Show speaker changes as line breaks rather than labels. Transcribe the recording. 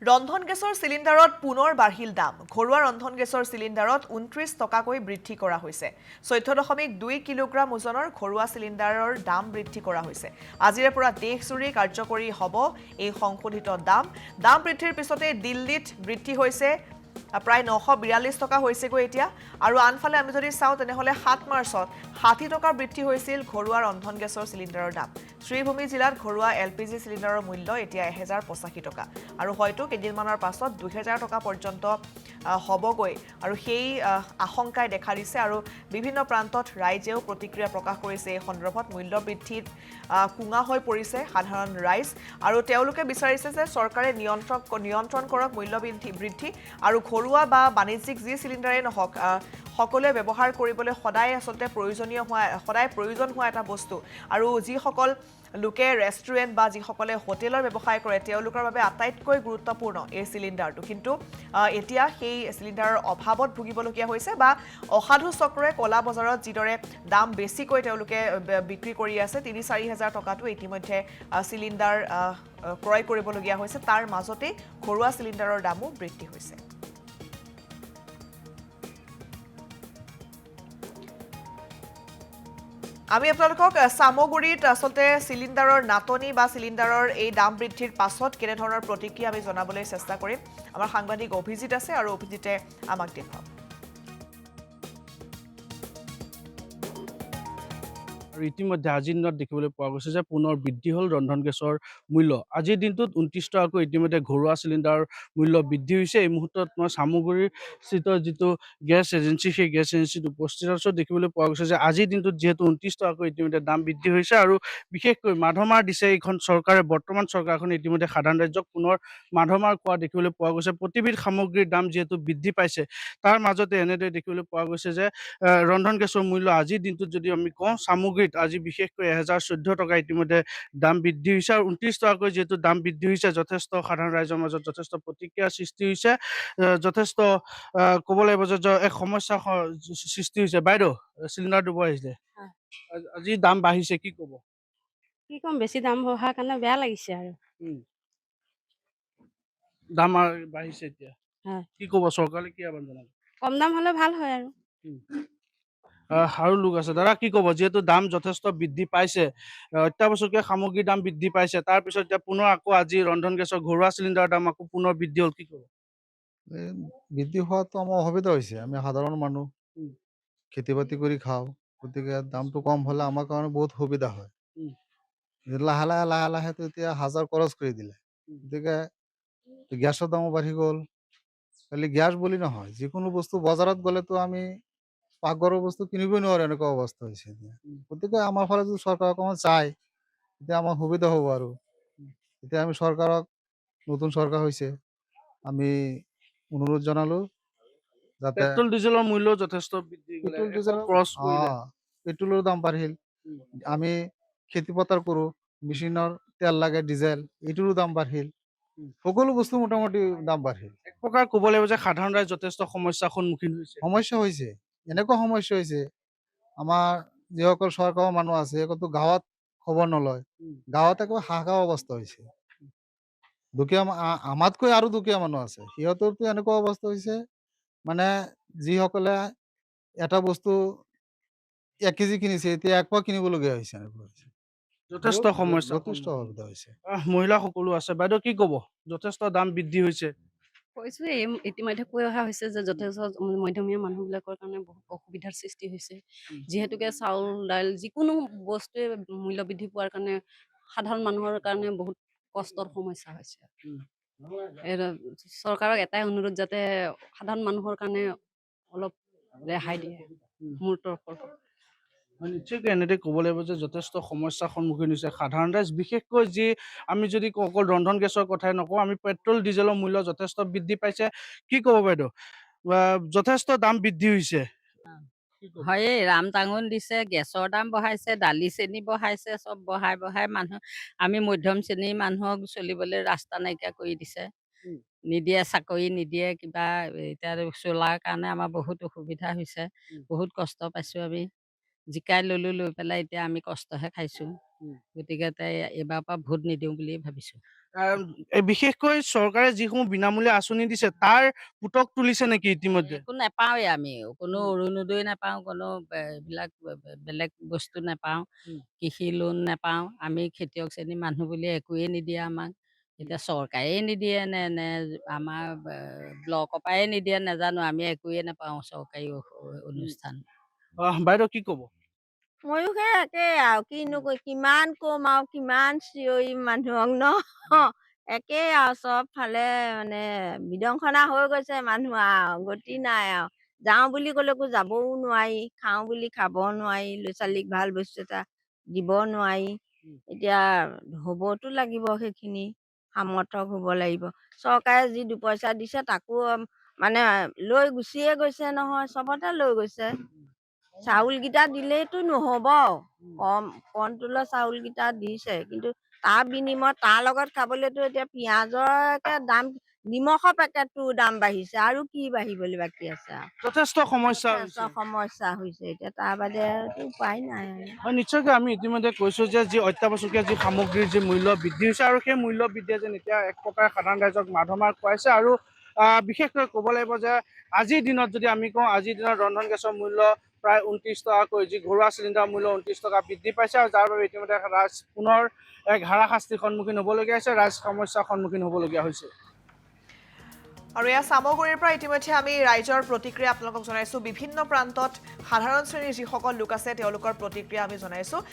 ৰন্ধন গেছৰ চিলিণ্ডাৰত পুনৰ বাঢ়িল দাম। ঘৰুৱা ৰন্ধন গেছৰ চিলিণ্ডাৰত ২৯ টকাকৈ বৃদ্ধি কৰা হৈছে। ১৪.২ কিলোগ্ৰাম ওজনৰ ঘৰুৱা চিলিণ্ডাৰৰ দাম বৃদ্ধি কৰা হৈছে। আজিৰে পৰা দেশজুৰি কাৰ্যকৰী হ'ব এই সংশোধিত দাম। দাম বৃদ্ধিৰ পিছতে দিল্লীত বৃদ্ধি হৈছে প্ৰায় ৯৪২ টকা হৈছেগৈ এতিয়া। আৰু আনফালে আমি যদি চাওঁ তেনেহ'লে ৭ মাৰ্চত ৬০ টকা বৃদ্ধি হৈছিল ঘৰুৱা ৰন্ধন গেছৰ চিলিণ্ডাৰৰ দাম। শ্ৰীভূমি জিলাত ঘৰুৱা LPG চিলিণ্ডাৰৰ মূল্য এতিয়া ১,০৮৫ টকা আৰু হয়তো কেইদিনমানৰ পাছত ২,০০০ টকা পৰ্যন্ত হ'বগৈ আৰু সেই আশংকাই দেখা দিছে। আৰু বিভিন্ন প্ৰান্তত ৰাইজেও প্ৰতিক্ৰিয়া প্ৰকাশ কৰিছে এই সন্দৰ্ভত। মূল্য বৃদ্ধিত কুঙা হৈ পৰিছে সাধাৰণ ৰাইজ আৰু তেওঁলোকে বিচাৰিছে যে চৰকাৰে নিয়ন্ত্ৰণ কৰক মূল্য বৃদ্ধি আৰু ঘৰুৱা বা বাণিজ্যিক যি চিলিণ্ডাৰেই নহওক সকলোৱে ব্যৱহাৰ কৰিবলৈ সদায় আচলতে প্ৰয়োজন হোৱা এটা বস্তু। আৰু যিসকল লোকে ৰেষ্টুৰেণ্ট বা যিসকলে হোটেলৰ ব্যৱসায় কৰে তেওঁলোকৰ বাবে আটাইতকৈ গুৰুত্বপূৰ্ণ এই চিলিণ্ডাৰটো। কিন্তু এতিয়া সেই চিলিণ্ডাৰৰ অভাৱত ভুগিবলগীয়া হৈছে বা অসাধু চক্ৰই ক'লা বজাৰত যিদৰে দাম বেছিকৈ তেওঁলোকে বিক্ৰী কৰি আছে ৩-৪ হাজাৰ টকাটো ইতিমধ্যে চিলিণ্ডাৰ ক্ৰয় কৰিবলগীয়া হৈছে। তাৰ মাজতেই ঘৰুৱা চিলিণ্ডাৰৰ দামো বৃদ্ধি হৈছে। আমি আপোনালোকক চামগুৰিত আচলতে চিলিণ্ডাৰৰ নাটনি বা চিলিণ্ডাৰৰ এই দাম বৃদ্ধিৰ পাছত কেনেধৰণৰ প্ৰতিক্ৰিয়া আমি জনাবলৈ চেষ্টা কৰিম। আমাৰ সাংবাদিক অভিজিত আছে আৰু অভিজিতে আমাক দেখুৱাব।
আৰু ইতিমধ্যে আজিৰ দিনত দেখিবলৈ পোৱা গৈছে যে পুনৰ বৃদ্ধি হ'ল ৰন্ধন গেছৰ মূল্য। আজিৰ দিনটোত ২৯ টকাকৈ ইতিমধ্যে ঘৰুৱা চিলিণ্ডাৰৰ মূল্য বৃদ্ধি হৈছে। এই মুহূৰ্তত মই চামগুৰিৰ স্থিত যিটো গেছ এজেঞ্চি সেই গেছ এজেঞ্চিত উপস্থিত আছোঁ। দেখিবলৈ পোৱা গৈছে যে আজিৰ দিনটোত যিহেতু ২৯ টকাকৈ ইতিমধ্যে দাম বৃদ্ধি হৈছে আৰু বিশেষকৈ মাধমাৰ দিছে এইখন চৰকাৰে, বৰ্তমান চৰকাৰখনে ইতিমধ্যে সাধাৰণ ৰাইজক পুনৰ মাধমাৰ খোৱা দেখিবলৈ পোৱা গৈছে। প্ৰতিবিধ সামগ্ৰীৰ দাম যিহেতু বৃদ্ধি পাইছে তাৰ মাজতে এনেদৰে দেখিবলৈ পোৱা গৈছে যে ৰন্ধন গেছৰ মূল্য আজিৰ দিনটোত যদি আমি কওঁ সামগ্ৰীত আজি বিশেষকৈ ১,০১৪ টকা ইতিমধ্যে দাম বৃদ্ধি হৈছে আৰু ২৯ টকাকৈ যিহেতু দাম বৃদ্ধি হৈছে যথেষ্ট সাধাৰণ ৰাইজৰ মাজত যথেষ্ট প্ৰতিক্ৰিয়াৰ সৃষ্টি হৈছে। যথেষ্ট ক'ব লাগিব যে এক সমস্যা সৃষ্টি হৈছে। বাইদেউ চিলিণ্ডাৰ দিব আহিছিলে, আজি দাম বাঢ়িছে, কি ক'ব?
কি কম, বেছি দাম বঢ়াৰ কাৰণে বেয়া লাগিছে আৰু।
দাম বাঢ়িছে এতিয়া
হয়।
কি ক'ব, চৰকাৰে কি আহ্বান জনাব?
কম দাম হ'লে ভাল হয় আৰু।
আৰু লোক আছে, দাদা কি ক'ব? যিহেতু দাম যথেষ্ট বৃদ্ধি পাইছে, অত্যাৱশ্যকীয় সামগ্ৰীৰ দাম বৃদ্ধি পাইছে, তাৰপিছত এতিয়া পুনৰ আকৌ আজি ৰন্ধন গেছৰ ঘৰুৱা চিলিণ্ডাৰৰ দাম আকৌ পুনৰ বৃদ্ধি হ'ল, কি ক'ব?
বৃদ্ধি হোৱাটো আমাৰ অসুবিধা হৈছে। আমি সাধাৰণ মানুহ, খেতি বাতি কৰি খাওঁ, গতিকে দামটো কম হ'লে আমাৰ কাৰণে বহুত সুবিধা হয়। লাহে লাহেতো এতিয়া ১,০০০ খৰচ কৰি দিলে, গতিকে গেছৰ দামো বাঢ়ি গ'ল। খালি গেছ বুলি নহয়, যিকোনো বস্তু বজাৰত গ'লেতো আমি পাকঘৰৰ বস্তু কিনিবই নোৱাৰো, এনেকুৱা অৱস্থা হৈছে এতিয়া। গতিকে আমাৰ ফালে যদি চৰকাৰ অকণমান চায় তেতিয়া আমাৰ সুবিধা হ'ব আৰু। এতিয়া আমি চৰকাৰক, নতুন চৰকাৰ হৈছে, আমি অনুৰোধ জনালো যাতে
পেট্ৰল ডিজেলৰ মূল্য যথেষ্ট বৃদ্ধি
পেট্ৰল ডিজেলৰ পেট্ৰলৰ দাম বাঢ়িল। আমি খেতি পথাৰ কৰো, মেচিনৰ তেল লাগে, ডিজেল, এইটোৰো দাম বাঢ়িল। সকলো বস্তু মোটামুটি দাম বাঢ়িল।
এক প্ৰকাৰ ক'ব লাগিব যে সাধাৰণ ৰাইজ যথেষ্ট সমস্যাৰ সন্মুখীন হৈছে।
সমস্যা হৈছে, এনেকুৱা সমস্যা হৈছে, আমাৰ যিসকল চৰকাৰৰ মানুহ আছে সিহঁতো গাঁৱত খবৰ নলয়, গাঁৱত একো হাহাকাৰ অৱস্থা হৈছে। দুখীয়া আমাতকৈ আৰু দুখীয়া মানুহ আছে, সিহঁতৰতো এনেকুৱা অৱস্থা হৈছে, মানে যিসকলে এটা বস্তু ১ কেজি কিনিছে এতিয়া ১ পোৱা কিনিবলগীয়া হৈছে, এনেকুৱা হৈছে।
যথেষ্ট সমস্যা,
যথেষ্ট অসুবিধা হৈছে।
মহিলা সকলো আছে, বাইদেউ কি ক'ব? যথেষ্ট দাম বৃদ্ধি হৈছে।
কৈছোঁ ইতিমধ্যে কৈ অহা হৈছে যে যথেষ্ট মধ্যমীয়া মানুহবিলাকৰ কাৰণে বহুত অসুবিধাৰ সৃষ্টি হৈছে। যিহেতুকে চাউল, দাইল যিকোনো বস্তুৱে মূল্য বৃদ্ধি পোৱাৰ কাৰণে সাধাৰণ মানুহৰ কাৰণে বহুত কষ্টৰ সমস্যা হৈছে। চৰকাৰক এটাই অনুৰোধ যাতে সাধাৰণ মানুহৰ কাৰণে অলপ ৰেহাই দিয়ে মোৰ তৰফৰ পৰা।
নিশ্চয়কৈ এনেদৰে ক'ব লাগিব যে যথেষ্ট সমস্যাৰ সন্মুখীন হৈছে সাধাৰণ ৰাইজ। বিশেষকৈ যি আমি যদি অকল ৰন্ধন গেছৰ কথাই নকওঁ, আমি পেট্ৰল ডিজেলৰ মূল্য যথেষ্ট বৃদ্ধি পাইছে। কি ক'ব বাইদেউ? যথেষ্ট দাম বৃদ্ধি হৈছে।
হয়, ৰাম টাঙোন দিছে, গেছৰ দাম বঢ়াইছে, দালি চেনি বঢ়াইছে, চব বঢ়াই মানুহ, আমি মধ্যম শ্ৰেণীৰ মানুহক চলিবলৈ ৰাস্তা নাইকিয়া কৰি দিছে। নিদিয়ে, চাকৰি নিদিয়ে, কিবা এতিয়া চলাৰ কাৰণে আমাৰ বহুত অসুবিধা হৈছে, বহুত কষ্ট পাইছোঁ আমি। জিকাই লৈ পেলাই এতিয়া আমি কষ্টহে খাইছোঁ। গতিকে তাই এইবাৰৰ পৰা ভোট নিদিওঁ বুলি ভাবিছোঁ।
বিশেষকৈ চৰকাৰে যিসমূহ বিনামূলীয়া আঁচনি দিছে তাৰ পুতক তুলিছে নেকি ইতিমধ্যে?
একো নাপাওঁৱে আমি, কোনো অৰুণোদয় নাপাওঁ, কোনো এইবিলাক বেলেগ বস্তু নাপাওঁ, কৃষি লোন নাপাওঁ। আমি খেতিয়ক শ্ৰেণীৰ মানুহ বুলি একোৱেই নিদিয়ে আমাক। এতিয়া চৰকাৰেই নিদিয়ে নে নে আমাৰ ব্লকৰ পৰাই নিদিয়ে নাজানো, আমি একোৱেই নাপাওঁ চৰকাৰী অনুষ্ঠান।
বাইদেউ কি ক'ব?
ময়ো সেই একেই আৰু কিনো কিমান কম আৰু কিমান চিঞৰিম মানুহক ন একেই আৰু চব ফালে মানে বিদংশনা হৈ গৈছে মানুহ আৰু গতি নাই আৰু যাওঁ বুলি ক'লেকো যাবও নোৱাৰি, খাওঁ বুলি খাব নোৱাৰি, ল'ৰা ছোৱালীক ভাল বস্তু এটা দিব নোৱাৰি। এতিয়া হ'বতো লাগিব, সেইখিনি সামৰ্থক হ'ব লাগিব। চৰকাৰে যি দুপইচা দিছে তাকো মানে লৈ গুচিয়ে গৈছে নহয়, চবতে লৈ গৈছে। চাউলকেইটা দিলেইতো নহ'ব, কণ্ট্ৰলৰ চাউলকেইটা দিছে, কিন্তু তাৰ বিনিময়ত তাৰ লগত খাবলৈতো এতিয়া পিঁয়াজৰ দাম, নিমখৰ পেকেটটোৰ দাম বাঢ়িছে, আৰু কি বাঢ়িবলৈ বাকী আছে আৰু
যথেষ্ট সমস্যা
যথেষ্ট সমস্যা হৈছে। এতিয়া তাৰ বাদে উপায় নাই আৰু।
হয়, নিশ্চয়কৈ আমি ইতিমধ্যে কৈছোঁ যে যি অত্যাৱশ্যকীয় যি সামগ্ৰীৰ যি মূল্য বৃদ্ধি হৈছে আৰু সেই মূল্য বৃদ্ধিয়ে যেন এতিয়া এক প্ৰকাৰে সাধাৰণ ৰাইজক মাধমাৰ খুৱাইছে। আৰু বিশেষকৈ ক'ব লাগিব যে আজিৰ দিনত যদি আমি কওঁ, আজিৰ দিনত ৰন্ধন গেছৰ মূল্য প্ৰায় 29 টকাকৈ, যি ঘৰুৱা চিলিণ্ডাৰৰ মূল্য 29 টকা বৃদ্ধি পাইছে, আৰু যাৰ বাবে ইতিমধ্যে ৰাইজ পুনৰ এক হাৰাশাস্তিৰ সন্মুখীন হ'বলগীয়া হৈছে, ৰাইজ সমস্যাৰ সন্মুখীন হ'বলগীয়া হৈছে।
আৰু এয়া চামগুৰিৰ পৰা ইতিমধ্যে আমি ৰাইজৰ প্ৰতিক্ৰিয়া আপোনালোকক জনাইছোঁ। বিভিন্ন প্ৰান্তত সাধাৰণ শ্ৰেণীৰ যিসকল লোক আছে তেওঁলোকৰ প্ৰতিক্ৰিয়া আমি জনাইছোঁ।